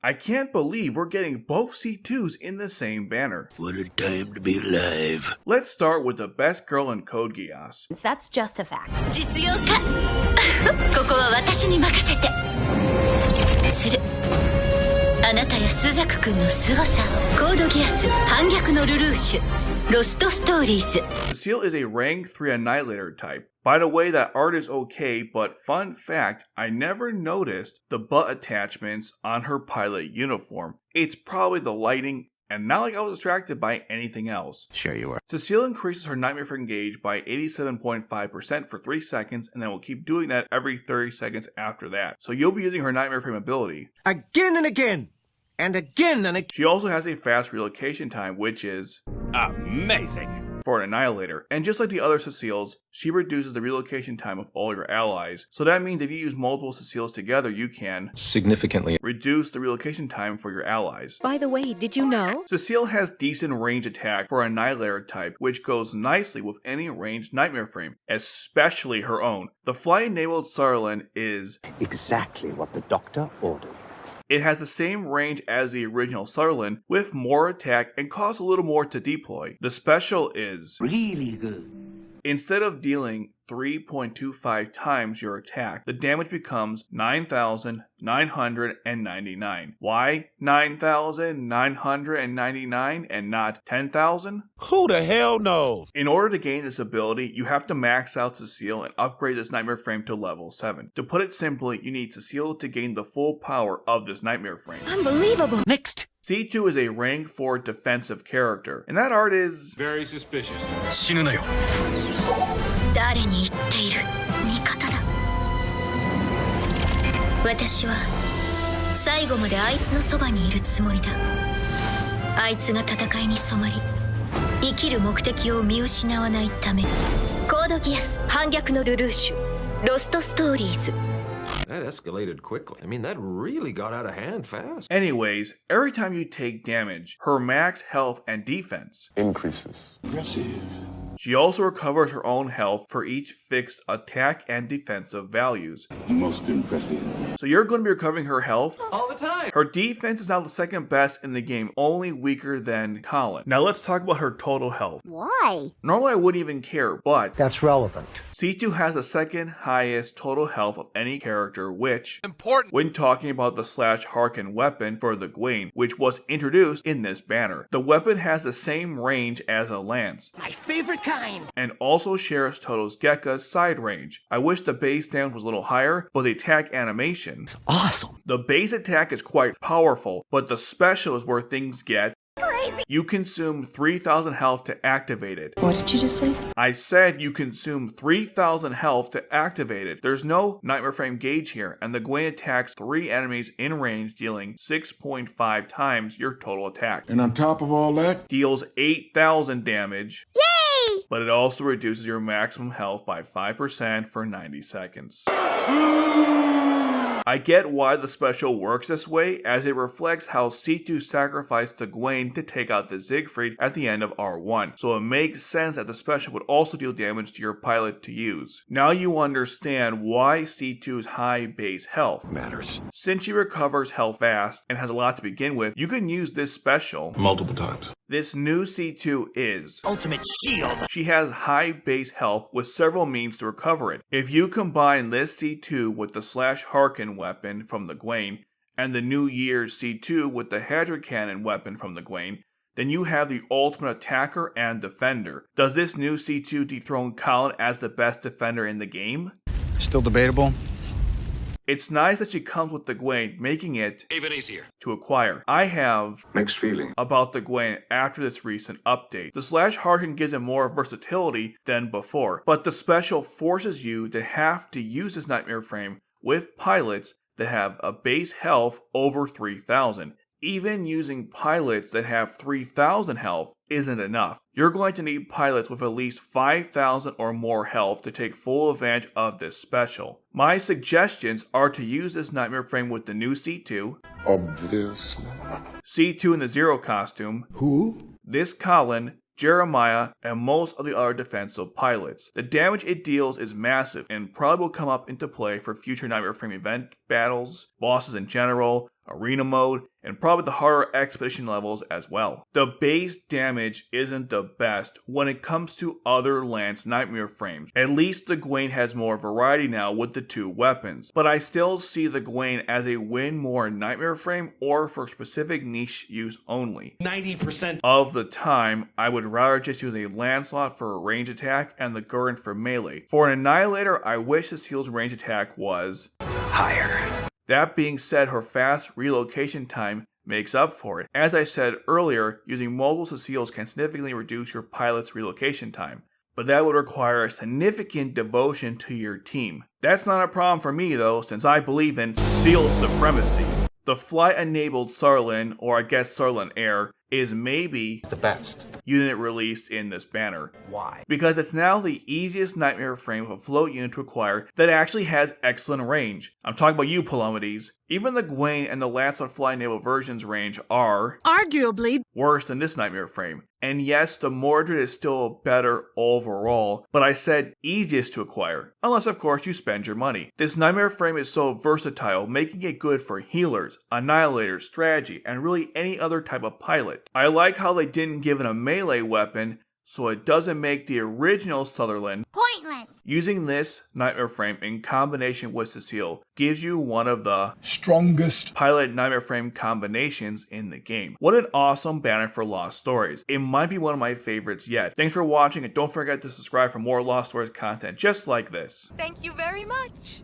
I can't believe we're getting both C2s in the same banner. What a time to be alive. Let's start with the best girl in Code Geass. That's just a fact. 実用化ここは私に任せてするあなたやスザク君の凄さをコードギアス反逆のルルーシュロストストーリーズ Cecile is a rank 3 Annihilator type. By the way, that art is okay, but fun fact, I never noticed the butt attachments on her pilot uniform. It's probably the lighting, and not like I was distracted by anything else. Sure you were. Cecile increases her Nightmare Frame gauge by 87.5% for 3 seconds, and then will keep doing that every 30 seconds after that. So you'll be using her Nightmare Frame ability again and again, and again and again. She also has a fast relocation time, which is amazing for an Annihilator. And just like the other Ceciles, she reduces the relocation time of all your allies. So that means if you use multiple Ceciles together, you can significantly reduce the relocation time for your allies. By the way, did you know? Cecile has decent range attack for an Annihilator type, which goes nicely with any ranged Nightmare Frame, especially her own. The flight-enabled Sarlin is exactly what the doctor ordered. It has the same range as the original Sarlin, with more attack and costs a little more to deploy. The special is really good. Instead of dealing 3.25 times your attack, the damage becomes 9,999. Why 9,999 and not 10,000? Who the hell knows? In order to gain this ability, you have to max out Cecile and upgrade this Nightmare Frame to level 7. To put it simply, you need Cecile to gain the full power of this Nightmare Frame. Unbelievable. Next. C2 is a rank 4 defensive character, and that art is very suspicious. 死ぬなよ。誰に言っている味方だ私は最後まであいつのそばにいるつもりだあいつが戦いに染まり生きる目的を見失わないためコードギアス反逆のルルーシュロストストーリーズ That escalated quickly. I mean, that really got out of hand fast. Anyways, every time you take damage, her max health and defense increases. Impressive. She also recovers her own health for each fixed attack and defensive values. Most impressive. So you're going to be recovering her health all the time. Her defense is now the second best in the game, only weaker than Colin. Now let's talk about her total health. Why? Normally I wouldn't even care, but that's relevant. C2 has the second highest total health of any character, which, important when talking about the /Harken weapon for the Gwaine, which was introduced in this banner. The weapon has the same range as a lance. My favorite kind. And also shares Toto's Gekka's side range. I wish the base damage was a little higher, but the attack animation is awesome. The base attack is quite powerful, but the special is where things get crazy. You consume 3,000 health to activate it. What did you just say? I said you consume 3,000 health to activate it. There's no Nightmare Frame gauge here, and the Gwaine attacks 3 enemies in range, dealing 6.5 times your total attack. And on top of all that, deals 8,000 damage. Yay! But it also reduces your maximum health by 5% for 90 seconds. I get why the special works this way, as it reflects how C2 sacrificed the Gwaine to take out the Siegfried at the end of R1, so it makes sense that the special would also deal damage to your pilot to use. Now you understand why C2's high base health matters. Since she recovers health fast and has a lot to begin with, you can use this special multiple times. This new C2 is Ultimate Shield. She has high base health with several means to recover it. If you combine this C2 with the /Harken weapon from the Gwaine, and the New Year's C2 with the Hadra Cannon weapon from the Gwaine, then you have the ultimate attacker and defender. Does this new C2 dethrone Colin as the best defender in the game? Still debatable. It's nice that she comes with the Gwaine, making it even easier to acquire. I have mixed feeling about the Gwaine after this recent update. The /Harken gives it more versatility than before, but the special forces you to have to use this Nightmare Frame with pilots that have a base health over 3,000. Even using pilots that have 3,000 health isn't enough. You're going to need pilots with at least 5,000 or more health to take full advantage of this special. My suggestions are to use this Nightmare Frame with the new C2, obviously, C2 in the Zero costume, this Colin, Jeremiah, and most of the other defensive pilots. The damage it deals is massive and probably will come up into play for future Nightmare Frame event battles bosses in general, arena mode, and probably the harder expedition levels as well. The base damage isn't the best when it comes to other Lance Nightmare frames. At least the Gawain has more variety now with the 2 weapons, but I still see the Gawain as a win more Nightmare frame or for specific niche use only. 90% Of the time, I would rather just use a Lancelot for a range attack and the Gurren for melee. For an Annihilator, I wish Cecile's range attack was Higher. That being said, her fast relocation time makes up for it. As I said earlier, using multiple Ceciles can significantly reduce your pilot's relocation time, but that would require a significant devotion to your team. That's not a problem for me though, since I believe in Cecile's supremacy. The flight-enabled Sarlin, or I guess Sarlin Air, is maybe The best. unit released in this banner. Why? Because it's now the easiest Nightmare frame of a float unit to acquire that actually has excellent range. I'm talking about you, Palomides. Even the Gawain and the Lancelot fly-enabled versions range are Arguably worse than this Nightmare frame. And yes, the Mordred is still better overall, but I said easiest to acquire, unless of course you spend your money. This Nightmare frame is so versatile, making it good for healers, annihilators, strategy, and really any other type of pilot. I like how they didn't give it a melee weapon, so it doesn't make the original Sutherland pointless. Using this Nightmare frame in combination with Cecile gives you one of the Strongest. pilot Nightmare frame combinations in the game. What an awesome banner for Lost Stories. It might be one of my favorites yet. Thanks for watching and don't forget to subscribe for more Lost Stories content just like this. Thank you very much.